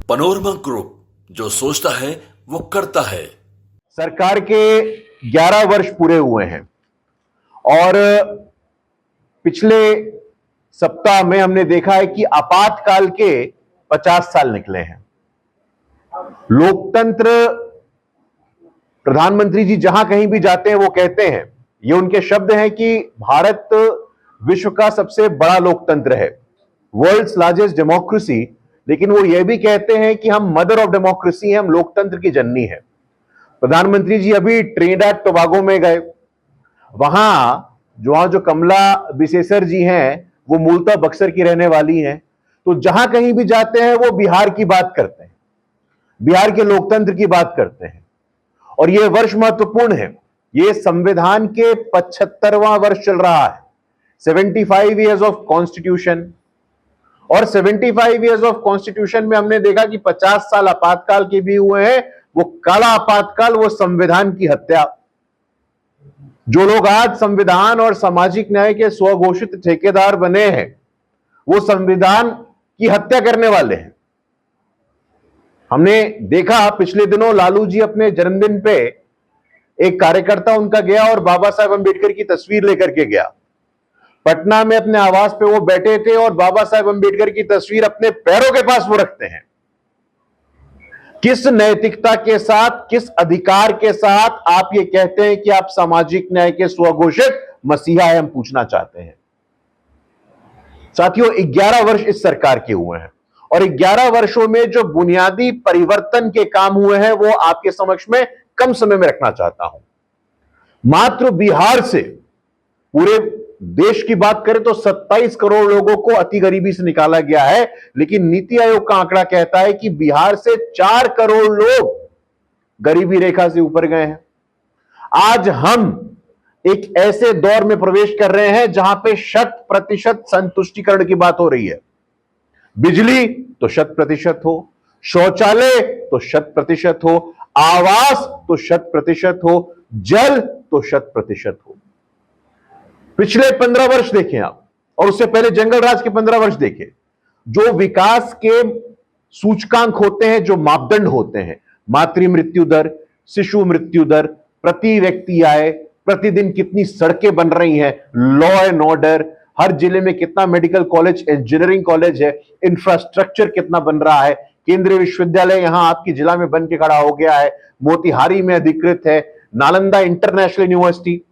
Panorama group, जो सोचता है वो करता है। सरकार के 11 वर्ष पूरे हुए हैं और पिछले सप्ताह में हमने देखा है कि आपातकाल के 50 साल निकले हैं। लोकतंत्र, प्रधानमंत्री जी जहां कहीं भी जाते हैं वो कहते हैं, ये उनके शब्द हैं कि भारत विश्व का सबसे बड़ा लोकतंत्र है, वर्ल्ड्स लार्जेस्ट डेमोक्रेसी। लेकिन वो ये भी कहते हैं कि हम मदर ऑफ डेमोक्रेसी हैं, हम लोकतंत्र की जननी है। प्रधानमंत्री जी अभी ट्रिनिडाद टोबागो में गए, वहां जो कमला बिसेसर जी हैं वो मूलतः बक्सर की रहने वाली हैं। तो जहां कहीं भी जाते हैं वो बिहार की बात करते हैं, बिहार के लोकतंत्र की बात करते हैं। और यह वर्ष महत्वपूर्ण है, यह संविधान के 75वां वर्ष चल रहा है, 75 ईयर्स ऑफ कॉन्स्टिट्यूशन। और 75 ईयर्स ऑफ कॉन्स्टिट्यूशन में हमने देखा कि 50 साल आपातकाल के भी हुए हैं। वो काला आपातकाल, वो संविधान की हत्या। जो लोग आज संविधान और सामाजिक न्याय के स्वघोषित ठेकेदार बने हैं, वो संविधान की हत्या करने वाले हैं। हमने देखा पिछले दिनों लालू जी अपने जन्मदिन पे एक कार्यकर्ता उनका गया और बाबा साहेब अंबेडकर की तस्वीर लेकर के गया। पटना में अपने आवास पे वो बैठे थे और बाबा साहेब अंबेडकर की तस्वीर अपने पैरों के पास वो रखते हैं। किस नैतिकता के साथ, किस अधिकार के साथ आप ये कहते हैं कि आप सामाजिक न्याय के स्वघोषित मसीहा हैं, हम पूछना चाहते हैं। साथियों, 11 वर्ष इस सरकार के हुए हैं और 11 वर्षों में जो बुनियादी परिवर्तन के काम हुए हैं वो आपके समक्ष में कम समय में रखना चाहता हूं। मात्र बिहार से पूरे देश की बात करें तो 27 करोड़ लोगों को अति गरीबी से निकाला गया है, लेकिन नीति आयोग का आंकड़ा कहता है कि बिहार से 4 करोड़ लोग गरीबी रेखा से ऊपर गए हैं। आज हम एक ऐसे दौर में प्रवेश कर रहे हैं जहां पे 100% संतुष्टिकरण की बात हो रही है। बिजली तो 100% हो, शौचालय तो 100% हो, आवास तो 100% हो, जल तो 100% हो। पिछले 15 वर्ष देखें आप, और उससे पहले जंगल राज के 15 वर्ष देखें। जो विकास के सूचकांक होते हैं, जो मापदंड होते हैं, मातृ मृत्यु दर, शिशु मृत्यु दर, प्रति व्यक्ति आय, प्रतिदिन कितनी सड़कें बन रही हैं, लॉ एंड ऑर्डर, हर जिले में कितना मेडिकल कॉलेज, इंजीनियरिंग कॉलेज है, इंफ्रास्ट्रक्चर कितना बन रहा है, केंद्रीय विश्वविद्यालय यहां आपकी जिला में बन के खड़ा हो गया है, मोतिहारी में अधिकृत है, नालंदा इंटरनेशनल यूनिवर्सिटी,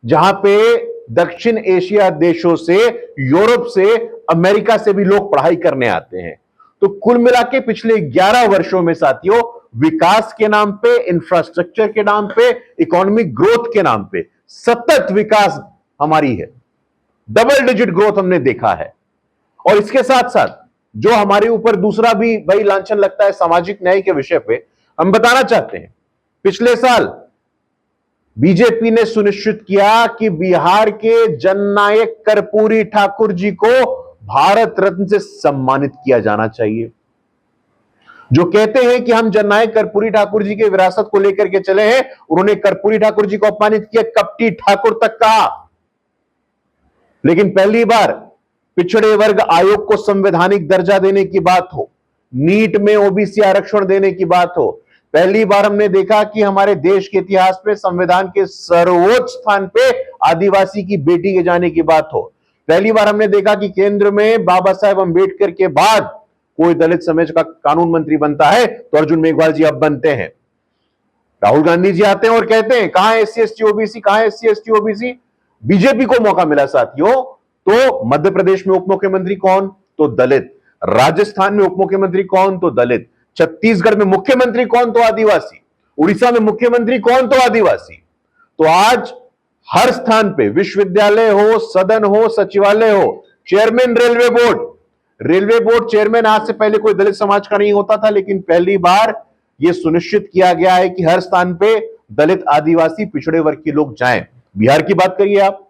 जहां पे दक्षिण एशिया देशों से, यूरोप से, अमेरिका से भी लोग पढ़ाई करने आते हैं। तो कुल मिला के पिछले 11 वर्षों में साथियों, विकास के नाम पे, इंफ्रास्ट्रक्चर के नाम पे, इकोनॉमिक ग्रोथ के नाम पे सतत विकास हमारी है, डबल डिजिट ग्रोथ हमने देखा है। और इसके साथ साथ जो हमारे ऊपर दूसरा भी वही लांछन लगता है सामाजिक न्याय के विषय पे, हम बताना चाहते हैं, पिछले साल बीजेपी ने सुनिश्चित किया कि बिहार के जननायक कर्पूरी ठाकुर जी को भारत रत्न से सम्मानित किया जाना चाहिए। जो कहते हैं कि हम जननायक कर्पूरी ठाकुर जी के विरासत को लेकर के चले हैं, उन्होंने कर्पूरी ठाकुर जी को अपमानित किया, कपटी ठाकुर तक कहा। लेकिन पहली बार पिछड़े वर्ग आयोग को संवैधानिक दर्जा देने की बात हो, नीट में ओबीसी आरक्षण देने की बात हो, पहली बार हमने देखा कि हमारे देश के इतिहास में संविधान के सर्वोच्च स्थान पे आदिवासी की बेटी के जाने की बात हो, पहली बार हमने देखा कि केंद्र में बाबा साहेब अंबेडकर के बाद कोई दलित समाज का कानून मंत्री बनता है तो अर्जुन मेघवाल जी अब बनते हैं। राहुल गांधी जी आते हैं और कहते हैं कहां है एससी एसटी ओबीसी, कहां है एससी एसटी ओबीसी। बीजेपी को मौका मिला साथियों, तो मध्य प्रदेश में उप मुख्यमंत्री कौन, तो दलित, राजस्थान में उप मुख्यमंत्री कौन, तो दलित, छत्तीसगढ़ में मुख्यमंत्री कौन, तो आदिवासी, उड़ीसा में मुख्यमंत्री कौन, तो आदिवासी। तो आज हर स्थान पे विश्वविद्यालय हो, सदन हो, सचिवालय हो, चेयरमैन रेलवे बोर्ड चेयरमैन आज से पहले कोई दलित समाज का नहीं होता था, लेकिन पहली बार यह सुनिश्चित किया गया है कि हर स्थान पे दलित, आदिवासी, पिछड़े वर्ग के लोग जाएं। बिहार की बात करिए आप,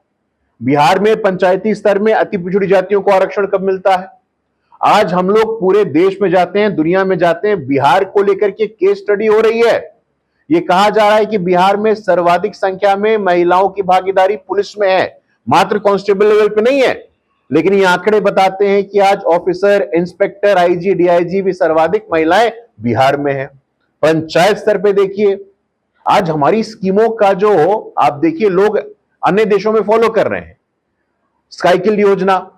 बिहार में पंचायती स्तर में अति पिछड़ी जातियों को आरक्षण कब मिलता है। आज हम लोग पूरे देश में जाते हैं, दुनिया में जाते हैं, बिहार को लेकर के केस स्टडी हो रही है। यह कहा जा रहा है कि बिहार में सर्वाधिक संख्या में महिलाओं की भागीदारी पुलिस में है, मात्र कांस्टेबल लेवल पे नहीं है, लेकिन ये आंकड़े बताते हैं कि आज ऑफिसर, इंस्पेक्टर, आईजी, डीआईजी भी सर्वाधिक महिलाएं बिहार में है। पंचायत स्तर पे देखिए, आज हमारी स्कीमों का जो आप देखिए लोग अन्य देशों में फॉलो कर रहे हैं। साइकिल योजना,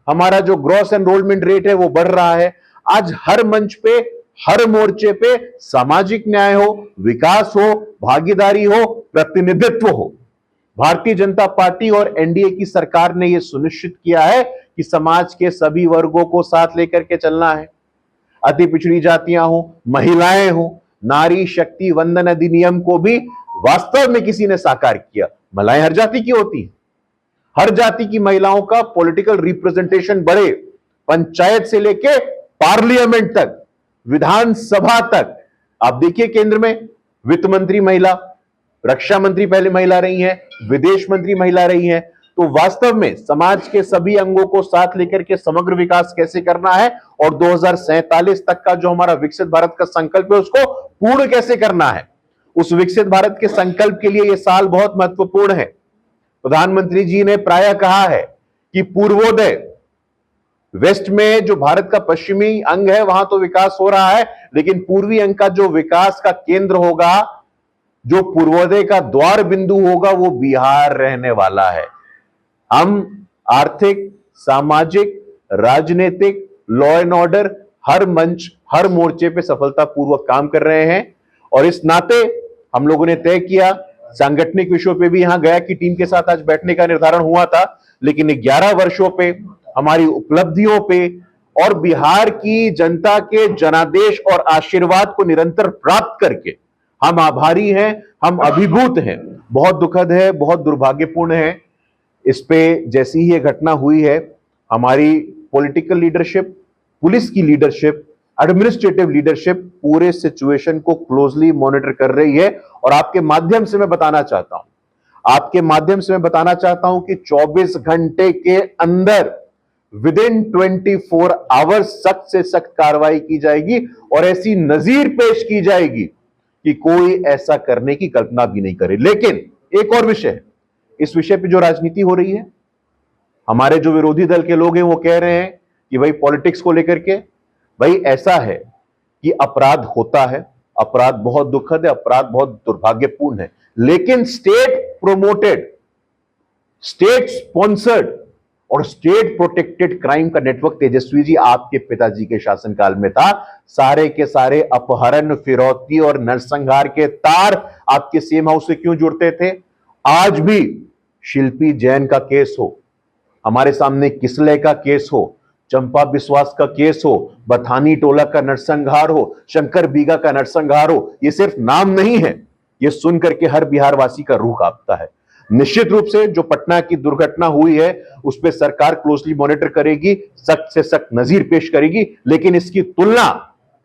हमारा जो ग्रॉस एनरोलमेंट रेट है वो बढ़ रहा है। आज हर मंच पे, हर मोर्चे पे सामाजिक न्याय हो, विकास हो, भागीदारी हो, प्रतिनिधित्व हो। भारतीय जनता पार्टी और एनडीए की सरकार ने यह सुनिश्चित किया है कि समाज के सभी वर्गों को साथ लेकर के चलना है। अति पिछड़ी जातियां हो, महिलाएं हो, नारी शक्ति वंदन अधिनियम को भी वास्तव में किसी ने साकार किया। महिलाएं हर जाति की होती हैं, हर जाति की महिलाओं का पॉलिटिकल रिप्रेजेंटेशन बढ़े, पंचायत से लेके पार्लियामेंट तक, विधानसभा तक। आप देखिए केंद्र में वित्त मंत्री महिला, रक्षा मंत्री पहले महिला रही हैं, विदेश मंत्री महिला रही हैं। तो वास्तव में समाज के सभी अंगों को साथ लेकर के समग्र विकास कैसे करना है और 2047 तक का जो हमारा विकसित भारत का संकल्प है उसको पूर्ण कैसे करना है, उस विकसित भारत के संकल्प के लिए यह साल बहुत महत्वपूर्ण है। प्रधानमंत्री जी ने प्रायः कहा है कि पूर्वोदय, वेस्ट में जो भारत का पश्चिमी अंग है वहां तो विकास हो रहा है, लेकिन पूर्वी अंग का जो विकास का केंद्र होगा, जो पूर्वोदय का द्वार बिंदु होगा, वो बिहार रहने वाला है। हम आर्थिक, सामाजिक, राजनीतिक, लॉ एंड ऑर्डर हर मंच, हर मोर्चे पे सफलतापूर्वक काम कर रहे हैं और इस नाते हम लोगों ने तय किया, सांगठनिक विषयों पे भी यहां गया कि टीम के साथ आज बैठने का निर्धारण हुआ था, लेकिन 11 वर्षों पे, हमारी उपलब्धियों पे और बिहार की जनता के जनादेश और आशीर्वाद को निरंतर प्राप्त करके हम आभारी हैं, हम अभिभूत हैं। बहुत दुखद है, बहुत दुर्भाग्यपूर्ण है। इस पे जैसी ही ये घटना हुई है, हमारी पॉलिटिकल लीडरशिप, पुलिस की लीडरशिप, एडमिनिस्ट्रेटिव लीडरशिप पूरे सिचुएशन को क्लोजली मॉनिटर कर रही है और आपके माध्यम से मैं बताना चाहता हूं कि 24 घंटे के अंदर विदिन 24 आवर्स सख्त से सख्त कार्रवाई की जाएगी और ऐसी नजीर पेश की जाएगी कि कोई ऐसा करने की कल्पना भी नहीं करे। लेकिन एक और विषय है, इस विषय पे जो राजनीति हो रही है, हमारे जो विरोधी दल के लोग हैं वो कह रहे हैं कि भाई पॉलिटिक्स को लेकर के, भाई ऐसा है कि अपराध होता है, अपराध बहुत दुखद है, अपराध बहुत दुर्भाग्यपूर्ण है, लेकिन स्टेट प्रोमोटेड, स्टेट स्पॉन्सर्ड और स्टेट प्रोटेक्टेड क्राइम का नेटवर्क तेजस्वी जी आपके पिताजी के शासनकाल में था। सारे के सारे अपहरण, फिरौती और नरसंहार के तार आपके सीएम हाउस से क्यों जुड़ते थे? आज भी शिल्पी जैन का केस हो, हमारे सामने किसले का केस हो, चंपा विश्वास का केस हो, बथानी टोला का नरसंहार हो, शंकर बीगा का नरसंहार हो, ये सिर्फ नाम नहीं है, ये सुन करके हर बिहारवासी का रूह कांपता है। निश्चित रूप से जो पटना की दुर्घटना हुई है उस पर सरकार क्लोजली मॉनिटर करेगी, सख्त से सख्त नजीर पेश करेगी, लेकिन इसकी तुलना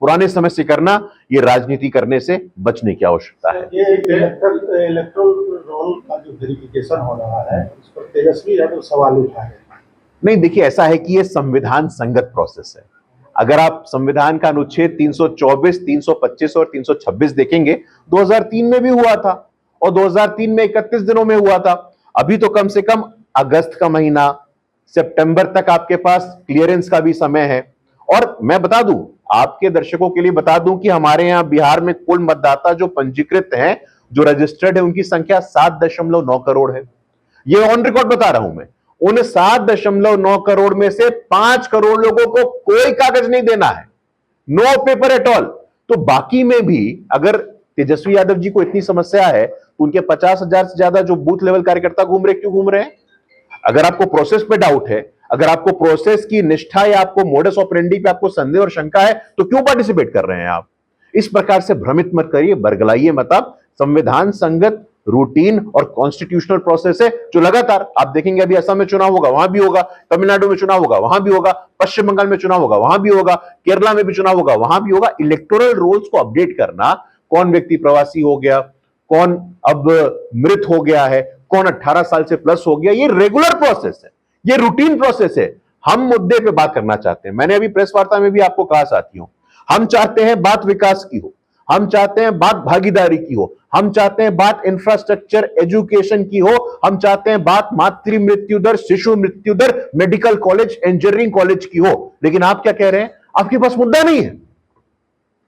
पुराने समय से करना, ये राजनीति करने से बचने की आवश्यकता है। ये इलेक्टोरल रोल का जो वेरिफिकेशन हो रहा है उस पर तेजस्वी यादव सवाल उठा है। नहीं, देखिए ऐसा है कि ये संविधान संगत प्रोसेस है। अगर आप संविधान का अनुच्छेद 324, 325 और 326 देखेंगे, 2003 में भी हुआ था और 2003 में 31 दिनों में हुआ था। अभी तो कम से कम अगस्त का महीना, सितंबर तक आपके पास क्लियरेंस का भी समय है। और मैं बता दूं, आपके दर्शकों के लिए बता दूं कि हमारे यहां बिहार में कुल मतदाता जो पंजीकृत हैं, जो रजिस्टर्ड है, उनकी संख्या 7.9 करोड़ है। ये ऑन रिकॉर्ड बता रहा हूं मैं। उन 7.9 करोड़ में से 5 करोड़ लोगों को कोई कागज नहीं देना है, नो पेपर एट ऑल। तो बाकी में भी अगर तेजस्वी यादव जी को इतनी समस्या है तो उनके 50,000 से ज्यादा जो बूथ लेवल कार्यकर्ता घूम रहे, क्यों घूम रहे हैं? अगर आपको प्रोसेस पे डाउट है, अगर आपको प्रोसेस की निष्ठा या आपको मोडस ऑपरेंडी पे आपको संदेह और शंका है, तो क्यों पार्टिसिपेट कर रहे हैं आप? इस प्रकार से भ्रमित मत करिए, बरगलाइए मत। आप संविधान संगत, रूटीन और कॉन्स्टिट्यूशनल प्रोसेस है जो लगातार आप देखेंगे। अभी असम में चुनाव होगा, वहां भी होगा, तमिलनाडु में चुनाव होगा, वहां भी होगा, पश्चिम बंगाल में चुनाव होगा, वहां भी होगा, केरला में भी चुनाव होगा, वहां भी होगा। इलेक्टोरल रोल्स को अपडेट करना, कौन व्यक्ति प्रवासी हो गया, कौन अब मृत हो गया है, कौन 18 साल से प्लस हो गया, ये रेगुलर प्रोसेस है, ये रूटीन प्रोसेस है। हम मुद्दे पे बात करना चाहते हैं। मैंने अभी प्रेस वार्ता में भी आपको कहा, साथियों, हम चाहते हैं बात विकास की हो, हम चाहते हैं बात भागीदारी की हो, हम चाहते हैं बात इंफ्रास्ट्रक्चर एजुकेशन की हो, हम चाहते हैं बात मातृ मृत्यु दर, शिशु मृत्यु दर, मेडिकल कॉलेज, इंजीनियरिंग कॉलेज की हो। लेकिन आप क्या कह रहे हैं? आपके पास मुद्दा नहीं है,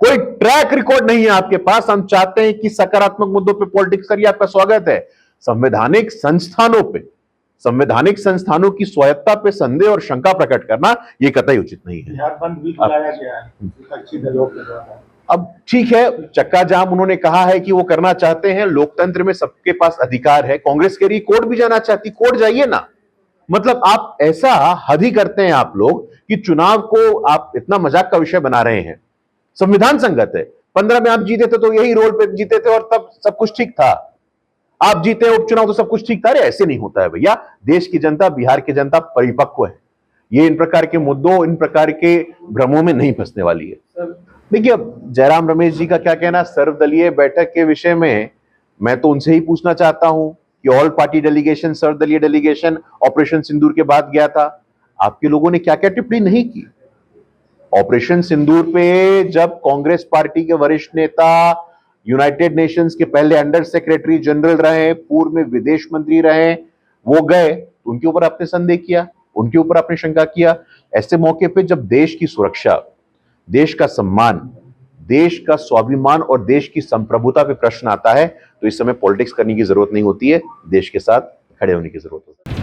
कोई ट्रैक रिकॉर्ड नहीं है आपके पास। हम चाहते हैं कि सकारात्मक मुद्दों पे पॉलिटिक्स करिए, आपका स्वागत है। संवैधानिक संस्थानों पे, संवैधानिक संस्थानों की स्वायत्ता पे संदेह और शंका प्रकट करना यह कतई उचित नहीं है। बिहार बंद भी बुलाया गया है विपक्षी दलों के द्वारा। अब ठीक है, चक्का जाम उन्होंने कहा है कि वो करना चाहते हैं, लोकतंत्र में सबके पास अधिकार है। कांग्रेस कह रही कोर्ट भी जाना चाहती, कोर्ट जाइए ना। मतलब आप ऐसा हद ही करते हैं आप लोग कि चुनाव को आप इतना मजाक का विषय बना रहे हैं। संविधान संगत है, 15 में आप जीते थे तो यही रोल पे जीते थे और तब सब कुछ ठीक था। आप जीते उपचुनाव तो सब कुछ ठीक था। अरे ऐसे नहीं होता है भैया। देश की जनता, बिहार की जनता परिपक्व है, ये इन प्रकार के मुद्दों, इन प्रकार के भ्रमों में नहीं फंसने वाली है। देखिए, अब जयराम रमेश जी का क्या कहना सर्वदलीय बैठक के विषय में, मैं तो उनसे ही पूछना चाहता हूं कि ऑल पार्टी डेलीगेशन, सर्वदलीय डेलीगेशन ऑपरेशन सिंदूर के बाद गया था, आपके लोगों ने क्या क्या टिप्पणी नहीं की? ऑपरेशन सिंदूर पे जब कांग्रेस पार्टी के वरिष्ठ नेता, यूनाइटेड नेशंस के पहले अंडर सेक्रेटरी जनरल रहे, पूर्व में विदेश मंत्री रहे, वो गए तो उनके ऊपर आपने संदेह किया, उनके ऊपर आपने शंका किया। ऐसे मौके पे जब देश की सुरक्षा, देश का सम्मान, देश का स्वाभिमान और देश की संप्रभुता पे प्रश्न आता है तो इस समय पॉलिटिक्स करने की जरूरत नहीं होती है, देश के साथ खड़े होने की जरूरत होती है।